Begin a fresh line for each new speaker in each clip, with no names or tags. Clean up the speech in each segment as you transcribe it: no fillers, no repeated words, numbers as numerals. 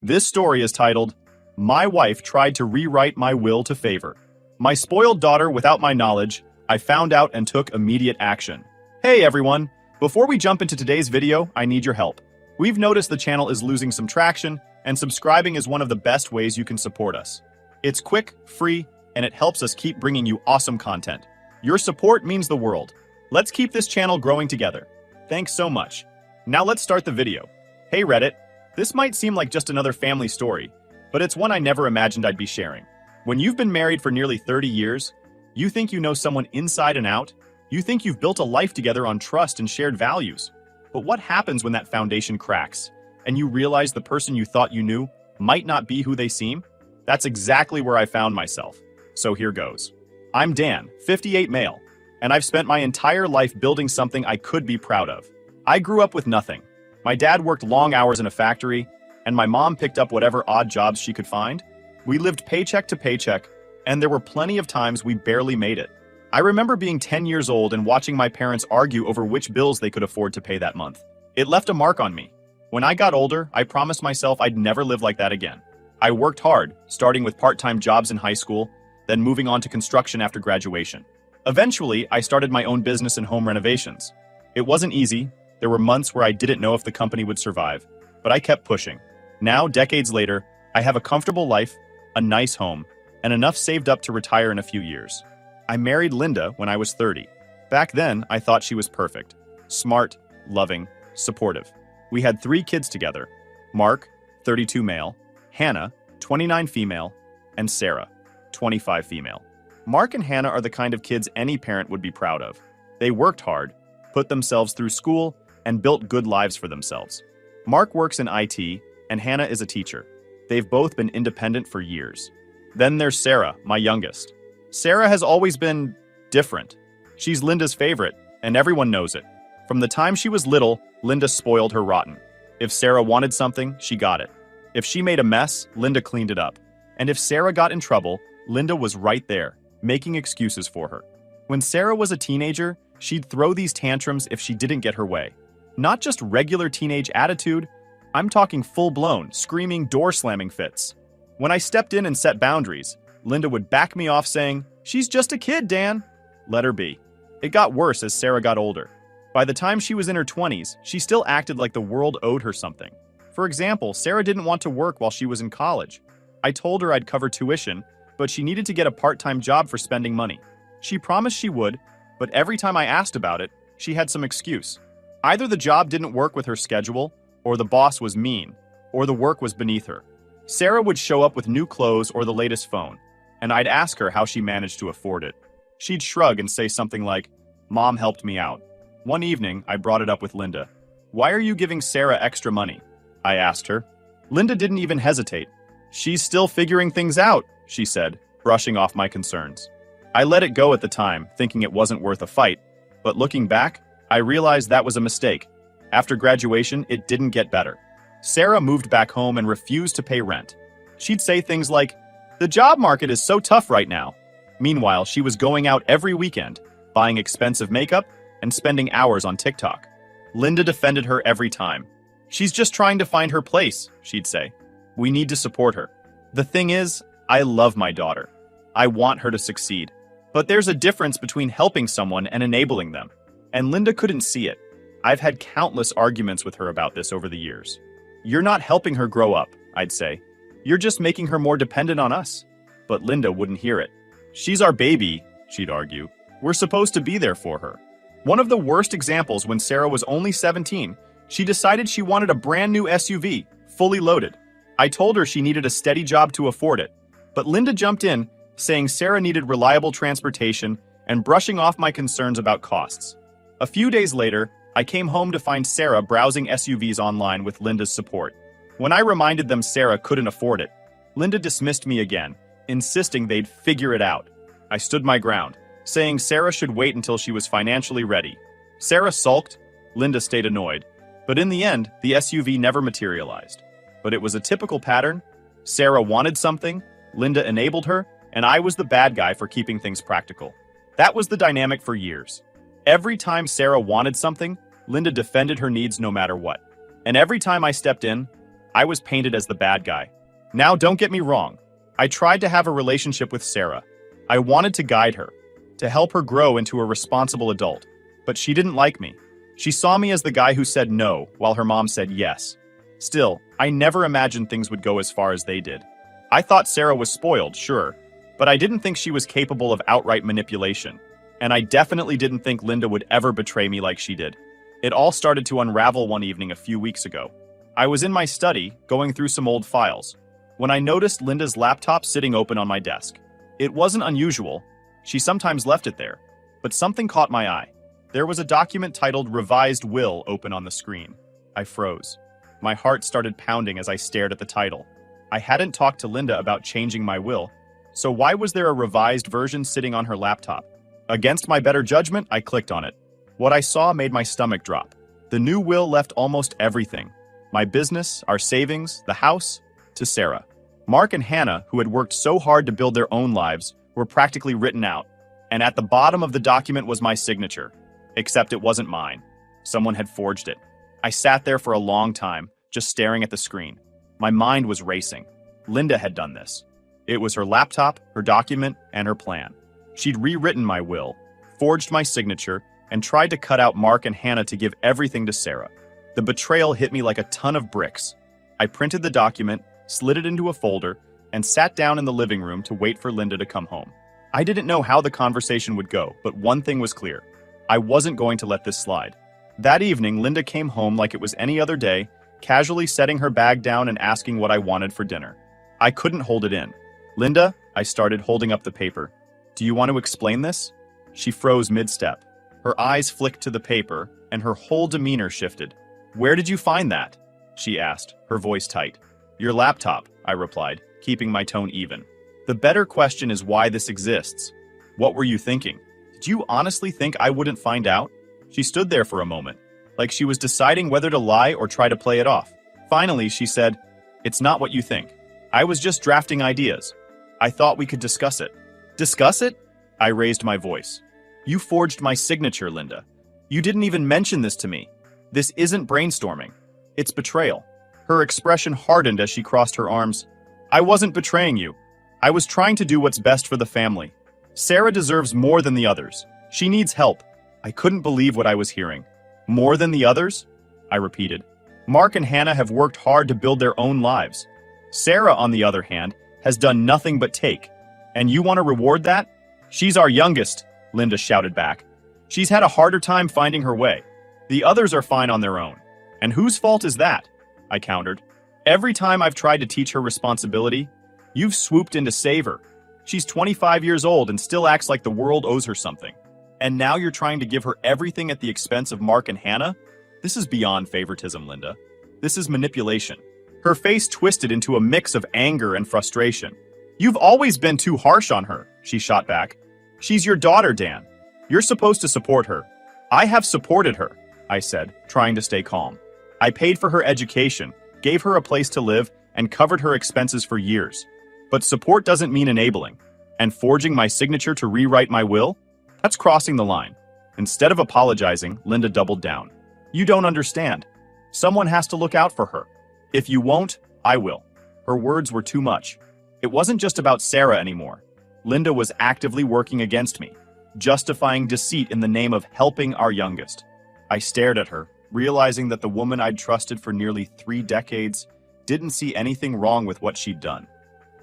This story is titled, My Wife Tried to Rewrite My Will to Favor. My spoiled daughter without my knowledge, I found out and took immediate action. Hey everyone, before we jump into today's video, I need your help. We've noticed the channel is losing some traction, and subscribing is one of the best ways you can support us. It's quick, free, and it helps us keep bringing you awesome content. Your support means the world. Let's keep this channel growing together. Thanks so much. Now let's start the video. Hey Reddit, this might seem like just another family story, but it's one I never imagined I'd be sharing. When you've been married for nearly 30 years, you think you know someone inside and out, you think you've built a life together on trust and shared values. But what happens when that foundation cracks, and you realize the person you thought you knew might not be who they seem? That's exactly where I found myself. So here goes. I'm Dan, 58 male, and I've spent my entire life building something I could be proud of. I grew up with nothing. My dad worked long hours in a factory, and my mom picked up whatever odd jobs she could find. We lived paycheck to paycheck, and there were plenty of times we barely made it. I remember being 10 years old and watching my parents argue over which bills they could afford to pay that month. It left a mark on me. When I got older, I promised myself I'd never live like that again. I worked hard, starting with part-time jobs in high school, then moving on to construction after graduation. Eventually, I started my own business in home renovations. It wasn't easy. There were months where I didn't know if the company would survive, but I kept pushing. Now, decades later, I have a comfortable life, a nice home, and enough saved up to retire in a few years. I married Linda when I was 30. Back then, I thought she was perfect. Smart, loving, supportive. We had 3 kids together. Mark, 32 male, Hannah, 29 female, and Sarah, 25 female. Mark and Hannah are the kind of kids any parent would be proud of. They worked hard, put themselves through school, and built good lives for themselves. Mark works in IT, and Hannah is a teacher. They've both been independent for years. Then there's Sarah, my youngest. Sarah has always been different. She's Linda's favorite, and everyone knows it. From the time she was little, Linda spoiled her rotten. If Sarah wanted something, she got it. If she made a mess, Linda cleaned it up. And if Sarah got in trouble, Linda was right there, making excuses for her. When Sarah was a teenager, she'd throw these tantrums if she didn't get her way. Not just regular teenage attitude, I'm talking full-blown, screaming, door-slamming fits. When I stepped in and set boundaries, Linda would back me off saying, "She's just a kid, Dan." Let her be. It got worse as Sarah got older. By the time she was in her 20s, she still acted like the world owed her something. For example, Sarah didn't want to work while she was in college. I told her I'd cover tuition, but she needed to get a part-time job for spending money. She promised she would, but every time I asked about it, she had some excuse. Either the job didn't work with her schedule, or the boss was mean, or the work was beneath her. Sarah would show up with new clothes or the latest phone, and I'd ask her how she managed to afford it. She'd shrug and say something like, "Mom helped me out." One evening, I brought it up with Linda. "Why are you giving Sarah extra money?" I asked her. Linda didn't even hesitate. "She's still figuring things out," she said, brushing off my concerns. I let it go at the time, thinking it wasn't worth a fight, but looking back, I realized that was a mistake. After graduation, it didn't get better. Sarah moved back home and refused to pay rent. She'd say things like, "The job market is so tough right now." Meanwhile, she was going out every weekend, buying expensive makeup and spending hours on TikTok. Linda defended her every time. "She's just trying to find her place," she'd say. "We need to support her." The thing is, I love my daughter. I want her to succeed. But there's a difference between helping someone and enabling them. And Linda couldn't see it. I've had countless arguments with her about this over the years. "You're not helping her grow up," I'd say. "You're just making her more dependent on us." But Linda wouldn't hear it. "She's our baby," she'd argue. "We're supposed to be there for her." One of the worst examples, when Sarah was only 17, she decided she wanted a brand new SUV, fully loaded. I told her she needed a steady job to afford it. But Linda jumped in, saying Sarah needed reliable transportation and brushing off my concerns about costs. A few days later, I came home to find Sarah browsing SUVs online with Linda's support. When I reminded them Sarah couldn't afford it, Linda dismissed me again, insisting they'd figure it out. I stood my ground, saying Sarah should wait until she was financially ready. Sarah sulked, Linda stayed annoyed, but in the end, the SUV never materialized. But it was a typical pattern. Sarah wanted something, Linda enabled her, and I was the bad guy for keeping things practical. That was the dynamic for years. Every time Sarah wanted something, Linda defended her needs no matter what. And every time I stepped in, I was painted as the bad guy. Now, don't get me wrong. I tried to have a relationship with Sarah. I wanted to guide her, to help her grow into a responsible adult. But she didn't like me. She saw me as the guy who said no, while her mom said yes. Still, I never imagined things would go as far as they did. I thought Sarah was spoiled, sure, but I didn't think she was capable of outright manipulation. And I definitely didn't think Linda would ever betray me like she did. It all started to unravel one evening a few weeks ago. I was in my study, going through some old files, when I noticed Linda's laptop sitting open on my desk. It wasn't unusual. She sometimes left it there. But something caught my eye. There was a document titled Revised Will open on the screen. I froze. My heart started pounding as I stared at the title. I hadn't talked to Linda about changing my will, so why was there a revised version sitting on her laptop? Against my better judgment, I clicked on it. What I saw made my stomach drop. The new will left almost everything. My business, our savings, the house, to Sarah. Mark and Hannah, who had worked so hard to build their own lives, were practically written out. And at the bottom of the document was my signature. Except it wasn't mine. Someone had forged it. I sat there for a long time, just staring at the screen. My mind was racing. Linda had done this. It was her laptop, her document, and her plan. She'd rewritten my will, forged my signature, and tried to cut out Mark and Hannah to give everything to Sarah. The betrayal hit me like a ton of bricks. I printed the document, slid it into a folder, and sat down in the living room to wait for Linda to come home. I didn't know how the conversation would go, but one thing was clear. I wasn't going to let this slide. That evening, Linda came home like it was any other day, casually setting her bag down and asking what I wanted for dinner. I couldn't hold it in. Linda, I started, holding up the paper. Do you want to explain this? She froze mid-step. Her eyes flicked to the paper, and her whole demeanor shifted. Where did you find that? She asked, her voice tight. Your laptop, I replied, keeping my tone even. The better question is why this exists. What were you thinking? Did you honestly think I wouldn't find out? She stood there for a moment, like she was deciding whether to lie or try to play it off. Finally, she said, It's not what you think. I was just drafting ideas. I thought we could discuss it. Discuss it? I raised my voice. You forged my signature, Linda. You didn't even mention this to me. This isn't brainstorming. It's betrayal. Her expression hardened as she crossed her arms. I wasn't betraying you. I was trying to do what's best for the family. Sarah deserves more than the others. She needs help. I couldn't believe what I was hearing. More than the others? I repeated. Mark and Hannah have worked hard to build their own lives. Sarah, on the other hand, has done nothing but take. And you want to reward that? She's our youngest, Linda shouted back. She's had a harder time finding her way. The others are fine on their own. And whose fault is that? I countered. Every time I've tried to teach her responsibility, you've swooped in to save her. She's 25 years old and still acts like the world owes her something. And now you're trying to give her everything at the expense of Mark and Hannah? This is beyond favoritism, Linda. This is manipulation. Her face twisted into a mix of anger and frustration. You've always been too harsh on her, she shot back. She's your daughter, Dan. You're supposed to support her. I have supported her, I said, trying to stay calm. I paid for her education, gave her a place to live, and covered her expenses for years. But support doesn't mean enabling. And forging my signature to rewrite my will? That's crossing the line. Instead of apologizing, Linda doubled down. You don't understand. Someone has to look out for her. If you won't, I will. Her words were too much. It wasn't just about Sarah anymore. Linda was actively working against me, justifying deceit in the name of helping our youngest. I stared at her, realizing that the woman I'd trusted for nearly 3 decades didn't see anything wrong with what she'd done.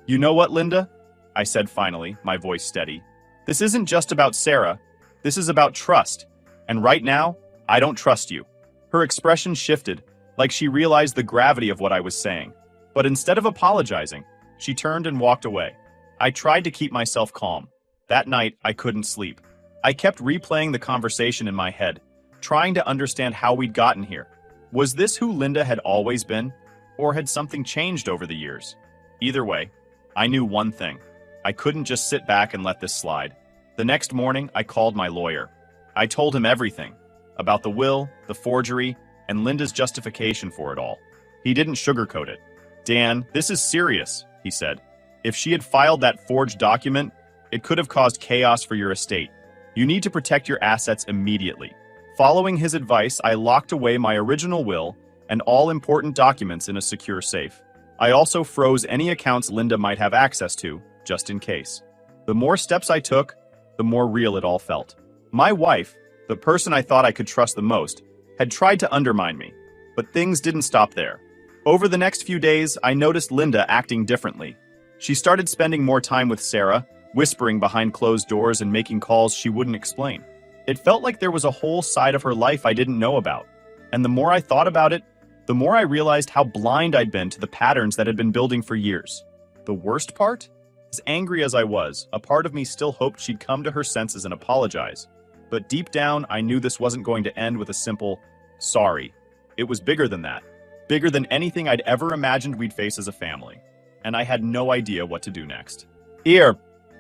You know what, Linda? I said finally, my voice steady. This isn't just about Sarah. This is about trust. And right now, I don't trust you. Her expression shifted, like she realized the gravity of what I was saying. But instead of apologizing, she turned and walked away. I tried to keep myself calm. That night, I couldn't sleep. I kept replaying the conversation in my head, trying to understand how we'd gotten here. Was this who Linda had always been? Or had something changed over the years? Either way, I knew one thing. I couldn't just sit back and let this slide. The next morning, I called my lawyer. I told him everything about the will, the forgery, and Linda's justification for it all. He didn't sugarcoat it. Dan, this is serious, he said. If she had filed that forged document, it could have caused chaos for your estate. You need to protect your assets immediately. Following his advice, I locked away my original will and all important documents in a secure safe. I also froze any accounts Linda might have access to, just in case. The more steps I took, the more real it all felt. My wife, the person I thought I could trust the most, had tried to undermine me, but things didn't stop there. Over the next few days, I noticed Linda acting differently. She started spending more time with Sarah, whispering behind closed doors and making calls she wouldn't explain. It felt like there was a whole side of her life I didn't know about. And the more I thought about it, the more I realized how blind I'd been to the patterns that had been building for years. The worst part? As angry as I was, a part of me still hoped she'd come to her senses and apologize. But deep down, I knew this wasn't going to end with a simple, sorry. It was bigger than that. Bigger than anything I'd ever imagined we'd face as a family. And I had no idea what to do next.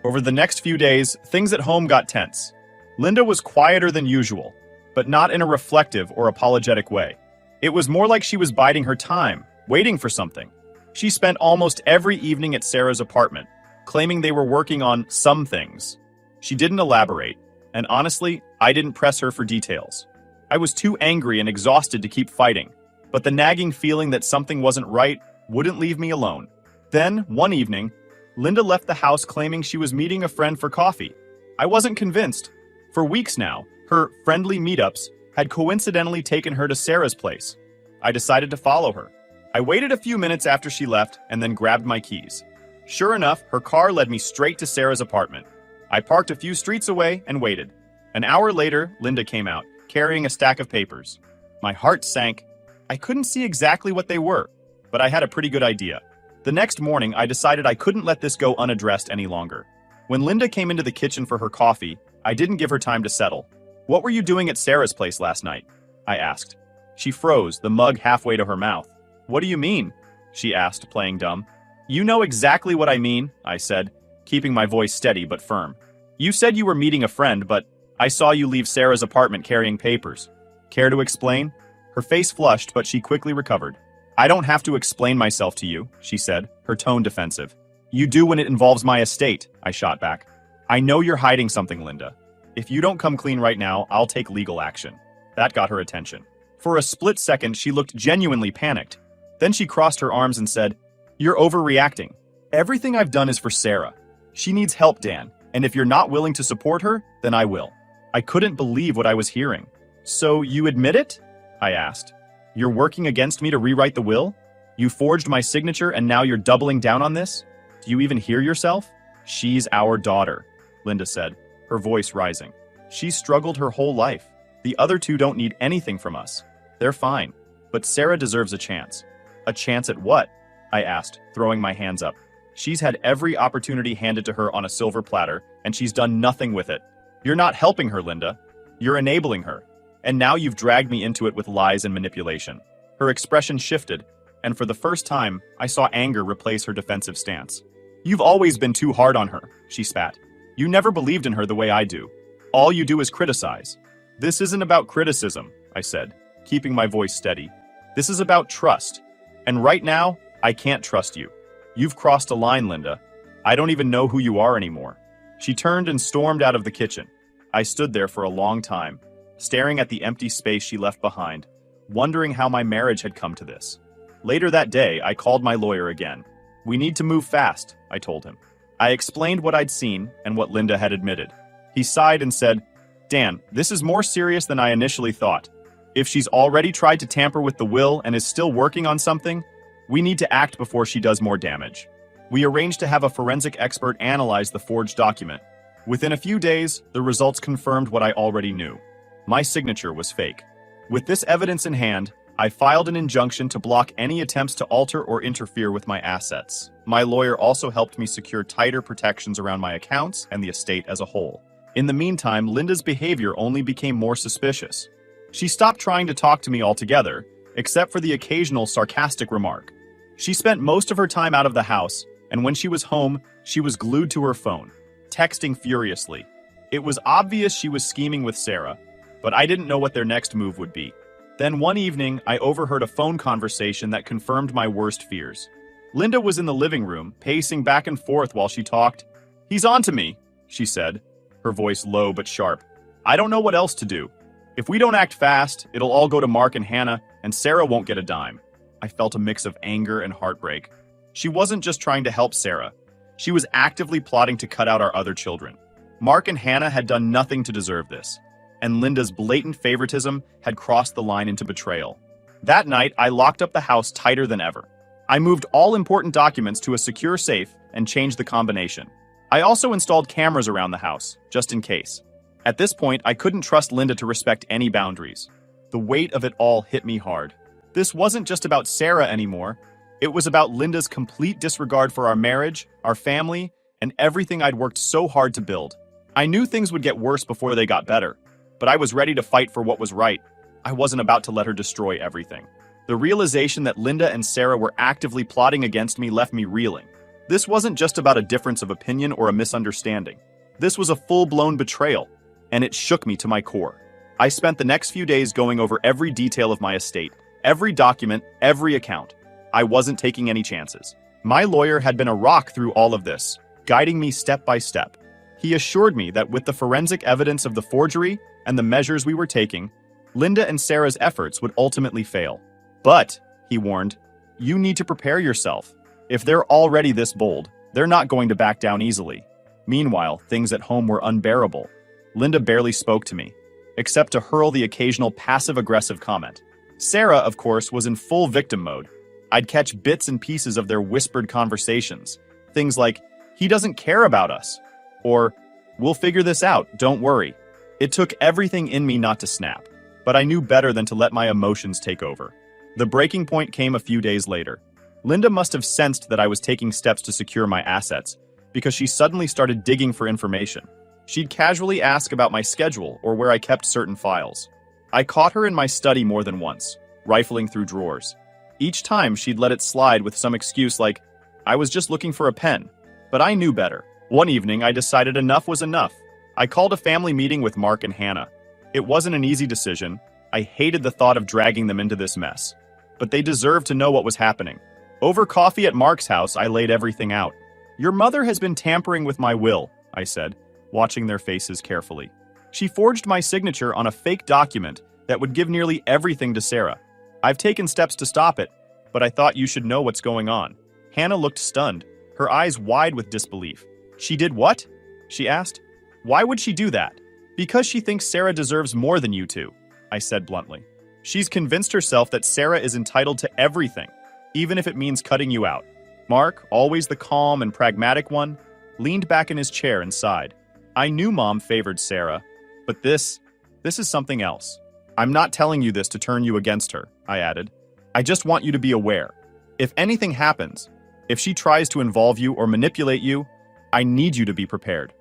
Over the next few days, things at home got tense. Linda was quieter than usual, but not in a reflective or apologetic way. It was more like she was biding her time, waiting for something. She spent almost every evening at Sarah's apartment, claiming they were working on some things. She didn't elaborate, and honestly, I didn't press her for details. I was too angry and exhausted to keep fighting, but the nagging feeling that something wasn't right wouldn't leave me alone. Then, one evening, Linda left the house claiming she was meeting a friend for coffee. I wasn't convinced. For weeks now, her friendly meetups had coincidentally taken her to Sarah's place. I decided to follow her. I waited a few minutes after she left and then grabbed my keys. Sure enough, her car led me straight to Sarah's apartment. I parked a few streets away and waited. An hour later, Linda came out, carrying a stack of papers. My heart sank. I couldn't see exactly what they were, but I had a pretty good idea. The next morning, I decided I couldn't let this go unaddressed any longer. When Linda came into the kitchen for her coffee, I didn't give her time to settle. "What were you doing at Sarah's place last night?" I asked. She froze, the mug halfway to her mouth. "What do you mean?" she asked, playing dumb. "You know exactly what I mean," I said, keeping my voice steady but firm. "You said you were meeting a friend, but I saw you leave Sarah's apartment carrying papers. Care to explain?" Her face flushed, but she quickly recovered. "I don't have to explain myself to you," she said, her tone defensive. "You do when it involves my estate," I shot back. "I know you're hiding something, Linda. If you don't come clean right now, I'll take legal action." That got her attention. For a split second, she looked genuinely panicked. Then she crossed her arms and said, "You're overreacting. Everything I've done is for Sarah. She needs help, Dan, and if you're not willing to support her, then I will." I couldn't believe what I was hearing. "So you admit it?" I asked. "You're working against me to rewrite the will? You forged my signature and now you're doubling down on this? Do you even hear yourself?" "She's our daughter," Linda said, her voice rising. "She's struggled her whole life. The other two don't need anything from us. They're fine. But Sarah deserves a chance." "A chance at what?" I asked, throwing my hands up. "She's had every opportunity handed to her on a silver platter, and she's done nothing with it. You're not helping her, Linda. You're enabling her. And now you've dragged me into it with lies and manipulation." Her expression shifted, and for the first time, I saw anger replace her defensive stance. "You've always been too hard on her," she spat. "You never believed in her the way I do. All you do is criticize." "This isn't about criticism," I said, keeping my voice steady. "This is about trust. And right now, I can't trust you. You've crossed a line, Linda. I don't even know who you are anymore." She turned and stormed out of the kitchen. I stood there for a long time, staring at the empty space she left behind, wondering how my marriage had come to this. Later that day, I called my lawyer again. "We need to move fast," I told him. I explained what I'd seen and what Linda had admitted. He sighed and said, "Dan, this is more serious than I initially thought. If she's already tried to tamper with the will and is still working on something, we need to act before she does more damage." We arranged to have a forensic expert analyze the forged document. Within a few days, the results confirmed what I already knew. My signature was fake. With this evidence in hand, I filed an injunction to block any attempts to alter or interfere with my assets. My lawyer also helped me secure tighter protections around my accounts and the estate as a whole. In the meantime, Linda's behavior only became more suspicious. She stopped trying to talk to me altogether, except for the occasional sarcastic remark. She spent most of her time out of the house, and when she was home, she was glued to her phone, texting furiously. It was obvious she was scheming with Sarah, but I didn't know what their next move would be. Then one evening, I overheard a phone conversation that confirmed my worst fears. Linda was in the living room, pacing back and forth while she talked. "He's on to me," she said, her voice low but sharp. "I don't know what else to do. If we don't act fast, it'll all go to Mark and Hannah, and Sarah won't get a dime. I felt a mix of anger and heartbreak. She wasn't just trying to help Sarah. She was actively plotting to cut out our other children. Mark and Hannah had done nothing to deserve this, and Linda's blatant favoritism had crossed the line into betrayal. That night, I locked up the house tighter than ever. I moved all important documents to a secure safe and changed the combination. I also installed cameras around the house, just in case. At this point, I couldn't trust Linda to respect any boundaries. The weight of it all hit me hard. This wasn't just about Sarah anymore. It was about Linda's complete disregard for our marriage, our family, and everything I'd worked so hard to build. I knew things would get worse before they got better, but I was ready to fight for what was right. I wasn't about to let her destroy everything. The realization that Linda and Sarah were actively plotting against me left me reeling. This wasn't just about a difference of opinion or a misunderstanding. This was a full-blown betrayal, and it shook me to my core. I spent the next few days going over every detail of my estate, every document, every account. I wasn't taking any chances. My lawyer had been a rock through all of this, guiding me step by step. He assured me that with the forensic evidence of the forgery and the measures we were taking, Linda and Sarah's efforts would ultimately fail. But, he warned, you need to prepare yourself. If they're already this bold, they're not going to back down easily. Meanwhile, things at home were unbearable. Linda barely spoke to me, except to hurl the occasional passive-aggressive comment. Sarah, of course, was in full victim mode. I'd catch bits and pieces of their whispered conversations. Things like, he doesn't care about us, or, we'll figure this out, don't worry. It took everything in me not to snap, but I knew better than to let my emotions take over. The breaking point came a few days later. Linda must have sensed that I was taking steps to secure my assets, because she suddenly started digging for information. She'd casually ask about my schedule or where I kept certain files. I caught her in my study more than once, rifling through drawers. Each time she'd let it slide with some excuse like, I was just looking for a pen. But I knew better. One evening, I decided enough was enough. I called a family meeting with Mark and Hannah. It wasn't an easy decision. I hated the thought of dragging them into this mess. But they deserved to know what was happening. Over coffee at Mark's house, I laid everything out. Your mother has been tampering with my will, I said, watching their faces carefully. She forged my signature on a fake document that would give nearly everything to Sarah. I've taken steps to stop it, but I thought you should know what's going on. Hannah looked stunned, her eyes wide with disbelief. She did what? She asked. Why would she do that? Because she thinks Sarah deserves more than you two, I said bluntly. She's convinced herself that Sarah is entitled to everything, even if it means cutting you out. Mark, always the calm and pragmatic one, leaned back in his chair and sighed. I knew Mom favored Sarah, but this is something else. I'm not telling you this to turn you against her, I added. I just want you to be aware. If anything happens, if she tries to involve you or manipulate you, I need you to be prepared.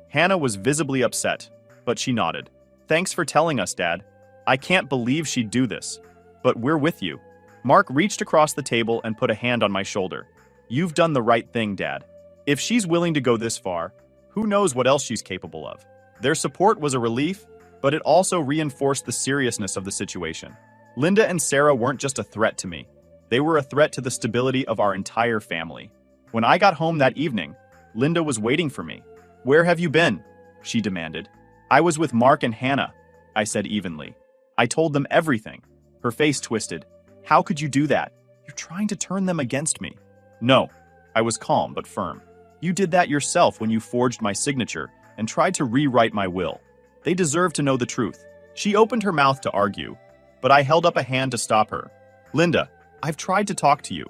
Hannah was visibly upset, but she nodded. Thanks for telling us, Dad. I can't believe she'd do this, but we're with you. Mark reached across the table and put a hand on my shoulder. You've done the right thing, Dad. If she's willing to go this far, who knows what else she's capable of? Their support was a relief, but it also reinforced the seriousness of the situation. Linda and Sarah weren't just a threat to me. They were a threat to the stability of our entire family. When I got home that evening, Linda was waiting for me. Where have you been? She demanded. I was with Mark and Hannah, I said evenly. I told them everything. Her face twisted. How could you do that? You're trying to turn them against me. No, I was calm but firm. You did that yourself when you forged my signature and tried to rewrite my will. They deserve to know the truth. She opened her mouth to argue, but I held up a hand to stop her. Linda, I've tried to talk to you.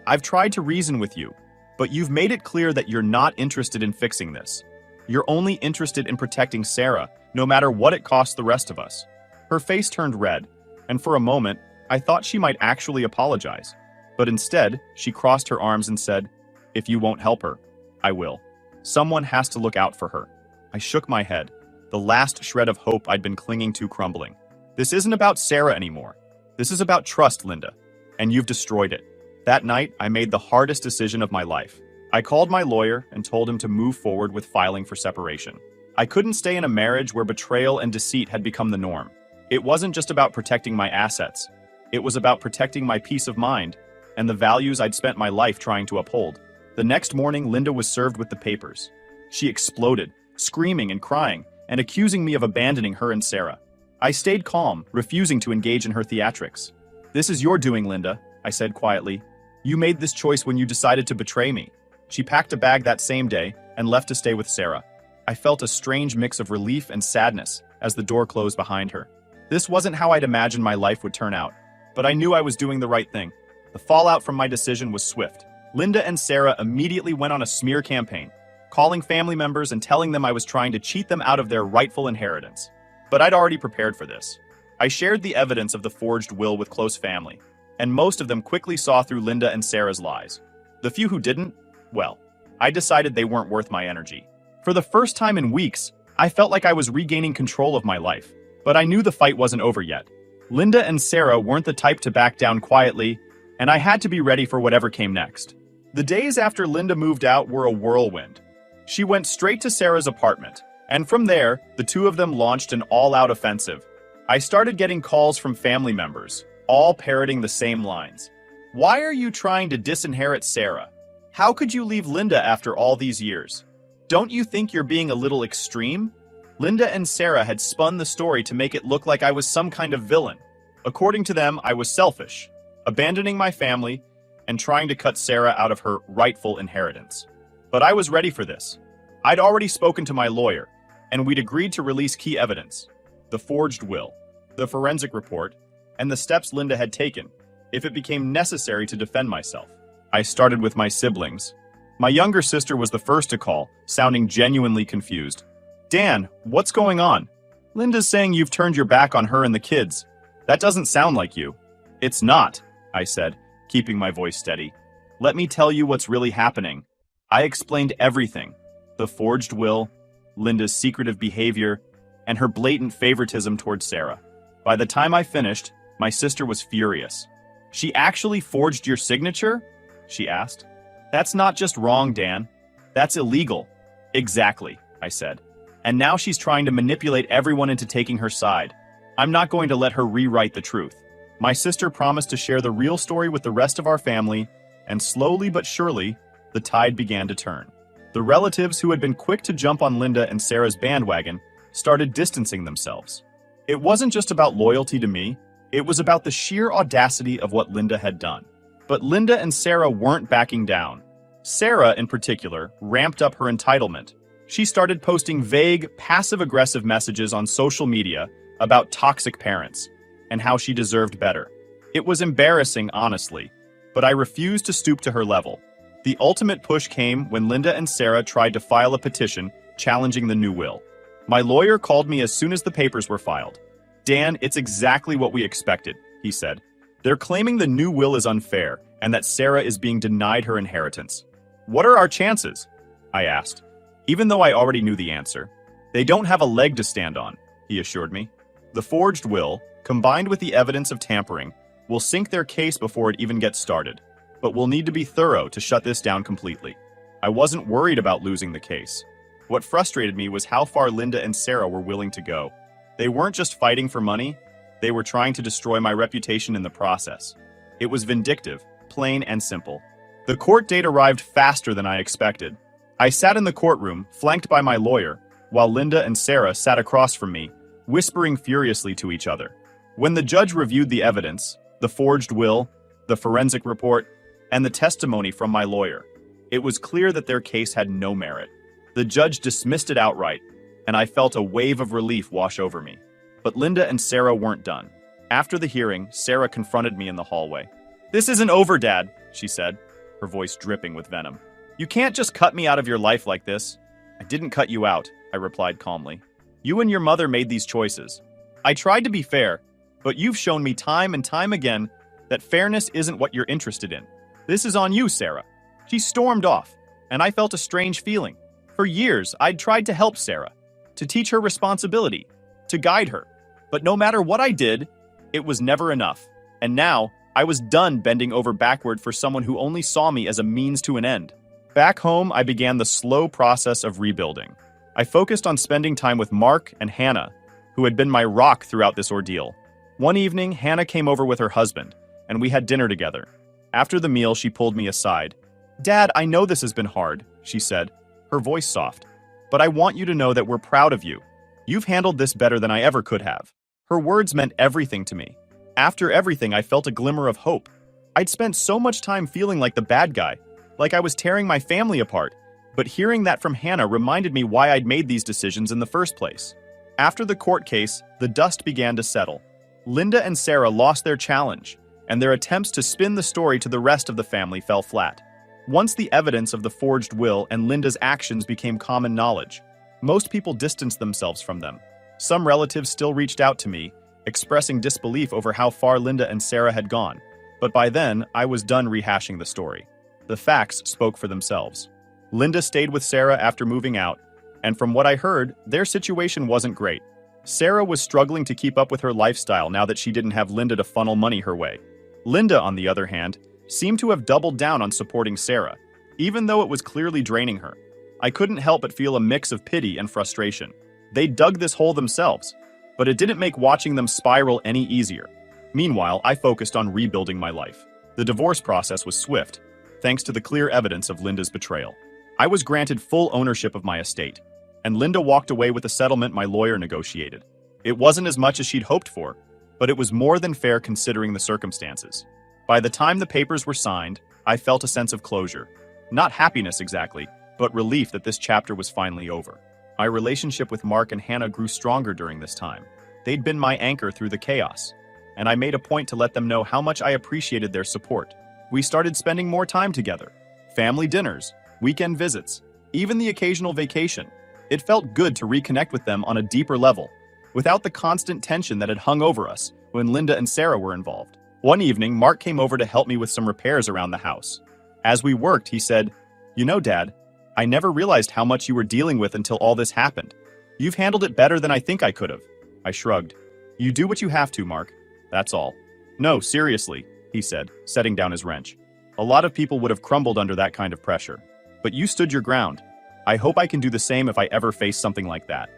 I've tried to reason with you, but you've made it clear that you're not interested in fixing this. You're only interested in protecting Sarah, no matter what it costs the rest of us. Her face turned red, and for a moment, I thought she might actually apologize. But instead, she crossed her arms and said, If you won't help her, I will. Someone has to look out for her. I shook my head, the last shred of hope I'd been clinging to crumbling. This isn't about Sarah anymore. This is about trust, Linda. And you've destroyed it. That night, I made the hardest decision of my life. I called my lawyer and told him to move forward with filing for separation. I couldn't stay in a marriage where betrayal and deceit had become the norm. It wasn't just about protecting my assets. It was about protecting my peace of mind and the values I'd spent my life trying to uphold. The next morning, Linda was served with the papers. She exploded, screaming and crying, and accusing me of abandoning her and Sarah. I stayed calm, refusing to engage in her theatrics. "This is your doing, Linda," I said quietly. "You made this choice when you decided to betray me." She packed a bag that same day and left to stay with Sarah. I felt a strange mix of relief and sadness as the door closed behind her. This wasn't how I'd imagined my life would turn out, but I knew I was doing the right thing. The fallout from my decision was swift. Linda and Sarah immediately went on a smear campaign, calling family members and telling them I was trying to cheat them out of their rightful inheritance. But I'd already prepared for this. I shared the evidence of the forged will with close family, and most of them quickly saw through Linda and Sarah's lies. The few who didn't, well, I decided they weren't worth my energy. For the first time in weeks, I felt like I was regaining control of my life, but I knew the fight wasn't over yet. Linda and Sarah weren't the type to back down quietly, and I had to be ready for whatever came next. The days after Linda moved out were a whirlwind. She went straight to Sarah's apartment, and from there, the two of them launched an all-out offensive. I started getting calls from family members, all parroting the same lines. "Why are you trying to disinherit Sarah? How could you leave Linda after all these years? Don't you think you're being a little extreme?" Linda and Sarah had spun the story to make it look like I was some kind of villain. According to them, I was selfish, abandoning my family, and trying to cut Sarah out of her rightful inheritance. But I was ready for this. I'd already spoken to my lawyer, and we'd agreed to release key evidence: the forged will, the forensic report, and the steps Linda had taken, if it became necessary to defend myself. I started with my siblings. My younger sister was the first to call, sounding genuinely confused. "Dan, what's going on? Linda's saying you've turned your back on her and the kids. That doesn't sound like you." "It's not," I said, keeping my voice steady. "Let me tell you what's really happening." I explained everything: the forged will, Linda's secretive behavior, and her blatant favoritism towards Sarah. By the time I finished, my sister was furious. "She actually forged your signature?" she asked. "That's not just wrong, Dan. That's illegal." "Exactly," I said. "And now she's trying to manipulate everyone into taking her side. I'm not going to let her rewrite the truth." My sister promised to share the real story with the rest of our family, and slowly but surely, the tide began to turn. The relatives who had been quick to jump on Linda and Sarah's bandwagon started distancing themselves. It wasn't just about loyalty to me, it was about the sheer audacity of what Linda had done. But Linda and Sarah weren't backing down. Sarah, in particular, ramped up her entitlement. She started posting vague, passive-aggressive messages on social media about toxic parents and how she deserved better. It was embarrassing, honestly, but I refused to stoop to her level. The ultimate push came when Linda and Sarah tried to file a petition challenging the new will. My lawyer called me as soon as the papers were filed. "Dan, it's exactly what we expected," he said. "They're claiming the new will is unfair and that Sarah is being denied her inheritance." "What are our chances?" I asked, even though I already knew the answer. "They don't have a leg to stand on," he assured me. "The forged will, combined with the evidence of tampering, will sink their case before it even gets started. But we'll need to be thorough to shut this down completely." I wasn't worried about losing the case. What frustrated me was how far Linda and Sarah were willing to go. They weren't just fighting for money, they were trying to destroy my reputation in the process. It was vindictive, plain and simple. The court date arrived faster than I expected. I sat in the courtroom, flanked by my lawyer, while Linda and Sarah sat across from me, whispering furiously to each other. When the judge reviewed the evidence, the forged will, the forensic report, and the testimony from my lawyer, it was clear that their case had no merit. The judge dismissed it outright, and I felt a wave of relief wash over me. But Linda and Sarah weren't done. After the hearing, Sarah confronted me in the hallway. "This isn't over, Dad," she said, her voice dripping with venom. "You can't just cut me out of your life like this." "I didn't cut you out," I replied calmly. "You and your mother made these choices. I tried to be fair, but you've shown me time and time again that fairness isn't what you're interested in. This is on you, Sarah." She stormed off, and I felt a strange feeling. For years, I'd tried to help Sarah, to teach her responsibility, to guide her. But no matter what I did, it was never enough. And now, I was done bending over backward for someone who only saw me as a means to an end. Back home, I began the slow process of rebuilding. I focused on spending time with Mark and Hannah, who had been my rock throughout this ordeal. One evening, Hannah came over with her husband, and we had dinner together. After the meal, she pulled me aside. "Dad, I know this has been hard," she said, her voice soft. "But I want you to know that we're proud of you. You've handled this better than I ever could have." Her words meant everything to me. After everything, I felt a glimmer of hope. I'd spent so much time feeling like the bad guy, like I was tearing my family apart, but hearing that from Hannah reminded me why I'd made these decisions in the first place. After the court case, the dust began to settle. Linda and Sarah lost their challenge, and their attempts to spin the story to the rest of the family fell flat. Once the evidence of the forged will and Linda's actions became common knowledge, most people distanced themselves from them. Some relatives still reached out to me, expressing disbelief over how far Linda and Sarah had gone, but by then, I was done rehashing the story. The facts spoke for themselves. Linda stayed with Sarah after moving out, and from what I heard, their situation wasn't great. Sarah was struggling to keep up with her lifestyle now that she didn't have Linda to funnel money her way. Linda, on the other hand, seemed to have doubled down on supporting Sarah, even though it was clearly draining her. I couldn't help but feel a mix of pity and frustration. They dug this hole themselves, but it didn't make watching them spiral any easier. Meanwhile, I focused on rebuilding my life. The divorce process was swift, thanks to the clear evidence of Linda's betrayal. I was granted full ownership of my estate, and Linda walked away with the settlement my lawyer negotiated. It wasn't as much as she'd hoped for, but it was more than fair considering the circumstances. By the time the papers were signed, I felt a sense of closure. Not happiness exactly, but relief that this chapter was finally over. My relationship with Mark and Hannah grew stronger during this time. They'd been my anchor through the chaos, and I made a point to let them know how much I appreciated their support. We started spending more time together. Family dinners, weekend visits, even the occasional vacation. It felt good to reconnect with them on a deeper level, without the constant tension that had hung over us when Linda and Sarah were involved. One evening, Mark came over to help me with some repairs around the house. As we worked, he said, "You know, Dad, I never realized how much you were dealing with until all this happened. You've handled it better than I think I could have." I shrugged. "You do what you have to, Mark. That's all." "No, seriously," he said, setting down his wrench. "A lot of people would have crumbled under that kind of pressure. But you stood your ground. I hope I can do the same if I ever face something like that."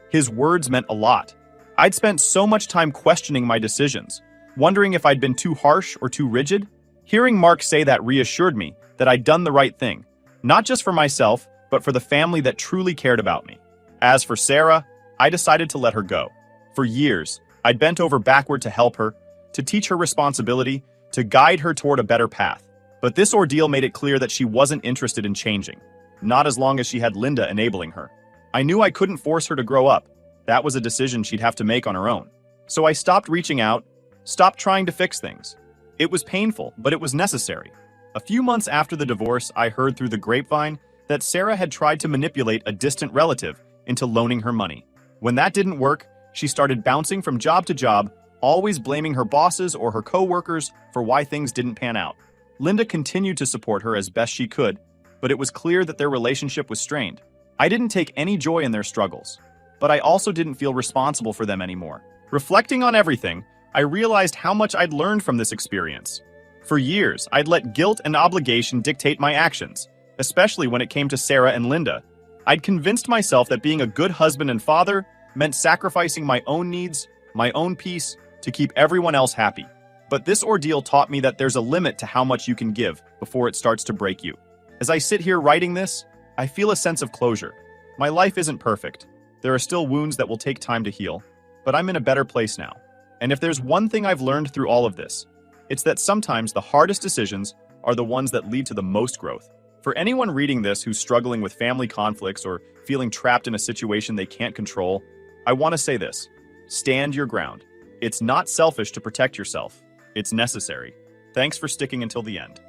His words meant a lot. I'd spent so much time questioning my decisions, wondering if I'd been too harsh or too rigid. Hearing Mark say that reassured me that I'd done the right thing, not just for myself, but for the family that truly cared about me. As for Sarah, I decided to let her go. For years, I'd bent over backward to help her, to teach her responsibility, to guide her toward a better path. But this ordeal made it clear that she wasn't interested in changing, not as long as she had Linda enabling her. I knew I couldn't force her to grow up. That was a decision she'd have to make on her own. So I stopped reaching out, stopped trying to fix things. It was painful, but it was necessary. A few months after the divorce, I heard through the grapevine that Sarah had tried to manipulate a distant relative into loaning her money. When that didn't work, she started bouncing from job to job, always blaming her bosses or her co-workers for why things didn't pan out. Linda continued to support her as best she could, but it was clear that their relationship was strained. I didn't take any joy in their struggles, but I also didn't feel responsible for them anymore. Reflecting on everything, I realized how much I'd learned from this experience. For years, I'd let guilt and obligation dictate my actions, especially when it came to Sarah and Linda. I'd convinced myself that being a good husband and father meant sacrificing my own needs, my own peace, to keep everyone else happy. But this ordeal taught me that there's a limit to how much you can give before it starts to break you. As I sit here writing this, I feel a sense of closure. My life isn't perfect. There are still wounds that will take time to heal, but I'm in a better place now. And if there's one thing I've learned through all of this, it's that sometimes the hardest decisions are the ones that lead to the most growth. For anyone reading this who's struggling with family conflicts or feeling trapped in a situation they can't control, I want to say this: stand your ground. It's not selfish to protect yourself. It's necessary. Thanks for sticking until the end.